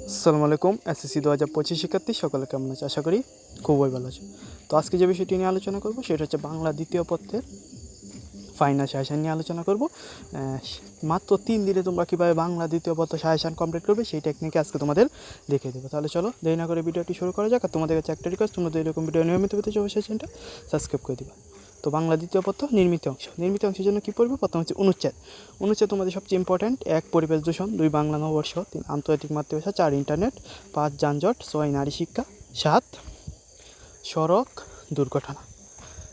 আসসালামু আলাইকুম। এসএসসি 2025 শিক্ষার্থী সকলে কেমন আছে? আশা করি খুবই ভালো আছে। তো আজকে যে বিষয়টি নিয়ে আলোচনা করব সেটা হচ্ছে বাংলা দ্বিতীয় পত্রের ফাইনাল সাজেশন নিয়ে আলোচনা করব। মাত্র 3 দিনে তোমরা কীভাবে বাংলা দ্বিতীয় পত্র সাজেশন কমপ্লিট করবে সেই টেকনিকে আজকে তোমাদের দেখিয়ে দেবো। তাহলে চলো দেরি না করে ভিডিওটি শুরু করা যাক। আর তোমাদের কাছে একটা রিকোয়েস্ট, তোমরা এরকম ভিডিও নিয়মিত পেতে চাও সেশনটা সাবস্ক্রাইব করে দিবা। তো বাংলা দ্বিতীয় পত্র নির্মিত অংশের জন্য কী পড়বে? প্রথম হচ্ছে অনুচ্ছেদ তোমাদের সবচেয়ে ইম্পর্ট্যান্ট। 1 পরিবেশ দূষণ, 2 বাংলা নববর্ষ, 3 আন্তর্জাতিক মাতৃভাষা, 4 ইন্টারনেট, 5 যানজট, 6 নারী শিক্ষা, 7 সড়ক দুর্ঘটনা।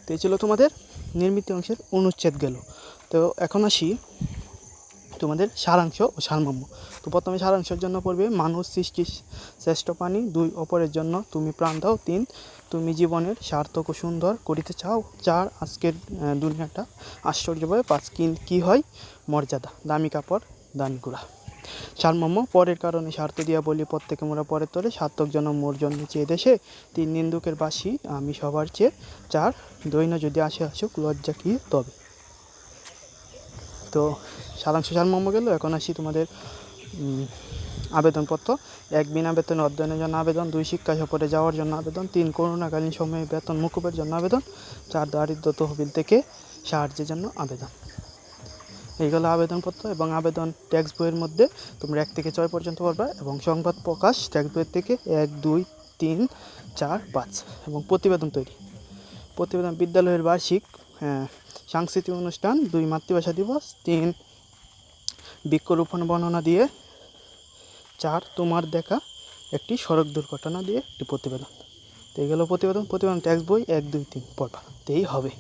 তো এই ছিল তোমাদের নির্মিত অংশের অনুচ্ছেদ গেল। তো এখন আসি তোমাদের সারাংশ ও সারমর্ম। তো প্রথমে সারাংশের জন্য পড়বে মানুষ সৃষ্টি শ্রেষ্ঠ প্রাণী, 2 অপরের জন্য তুমি প্রাণ দাও, 3 তুমি জীবনের সার্থক ও সুন্দর করিতে চাও, 4 আজকের দুনিয়াটা আশ্চর্যভাবে, 5 কী হয় মর্যাদা, দামি কাপড় দামি গুড়া। সারমর্ম পরের কারণে স্বার্থ দিয়া বলি প্রত্যেকে মোরা পরের তরে, সার্থক জন মোর জন্মে চেয়ে দেশে, 3 নিন্দুকের বাসি আমি সবার চেয়ে, 4 দৈন্য যদি আসে আসুক লজ্জা কি তবে। তো সারাংশ সারমর্ম গেল। এখন আসি তোমাদের আবেদনপত্র। 1 বিনা বেতনে অধ্যয়নের জন্য আবেদন, 2 শিক্ষা সফরে যাওয়ার জন্য আবেদন, 3 করোনাকালীন সময়ে বেতন মুকুবের জন্য আবেদন, 4 দারিদ্র তহবিল থেকে সাহায্যের জন্য আবেদন। এইগুলো আবেদনপত্র। এবং আবেদন টেক্সট বইয়ের মধ্যে তোমরা 1 থেকে 6 পর্যন্ত পড়বা, এবং সংবাদ প্রকাশ টেক্সট বইয়ের থেকে 1, 2, 3, 4, 5। এবং প্রতিবেদন তৈরি, প্রতিবেদন বিদ্যালয়ের বার্ষিক সাংস্কৃতিক অনুষ্ঠান, 2 মাতৃভাষা দিবস, 3 বৃক্ষরোপণ বর্ণনা দিয়ে, 4 তোমার দেখা একটি সড়ক দুর্ঘটনা দিয়ে একটি প্রতিবেদন। তো এইগুলো প্রতিবেদন টেক্সট বই 1, 2, 3 পড়বা, তেই হবে।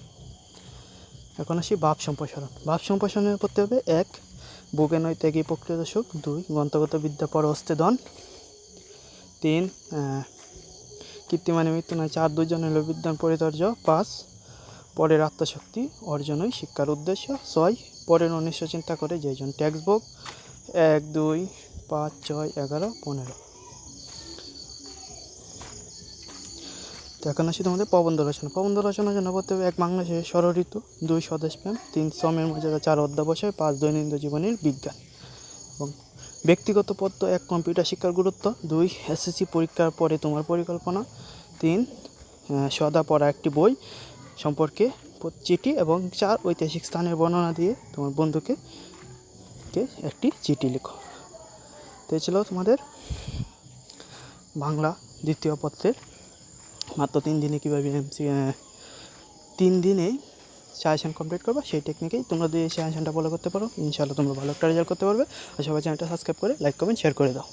এখন আসি ভাব সম্প্রসারণ। ভাব সম্প্রসারণের পড়তে হবে 1 বুকে নয় ত্যাগী প্রক্রিয়া দর্শক, 2 গ্রন্থগত বিদ্যা পর হস্তেদন, 3 কীর্তিমানে মৃত্যু নয়, 4 দুজনের বিদ্যান পরিচর্য, 5 পরের আত্মশক্তি অর্জনই শিক্ষার উদ্দেশ্য, 6 পরের অনিশ্চ চিন্তা করে যেজন। Textbook 1, 2, 5, 6, 11, 15। তো এখন আসি তোমাদের প্রবন্ধ রচনার জন্য পড়তে হবে 1 বাংলাদেশের ষড়ঋতু, 2 স্বদেশপ্রেম, 3 শ্রমের মর্যাদা, 4 অধ্যাবসায়, 5 দৈনন্দিন জীবনের বিজ্ঞান। এবং ব্যক্তিগত পত্র 1 কম্পিউটার শিক্ষার গুরুত্ব, 2 এসএসসি পরীক্ষার পরে তোমার পরিকল্পনা, 3 সদা পড়া একটি বই সম্পর্কে চিঠি, এবং 4 ঐতিহাসিক স্থানের বর্ণনা দিয়ে তোমার বন্ধুকে একটি চিঠি লেখো। তো এই ছিল তোমাদের বাংলা দ্বিতীয় পত্রের মাত্র 3 দিনে কীভাবে 3 দিনে সাজেশন কমপ্লিট করবা সেই টেকনিকেই তোমরা দিয়ে সাজেশনটা ফলো করতে পারো। ইনশাআল্লাহ তোমরা ভালো একটা রেজাল্ট করতে পারবে। আর সবাই চ্যানেলটা সাবস্ক্রাইব করে লাইক কমেন্ট শেয়ার করে দাও।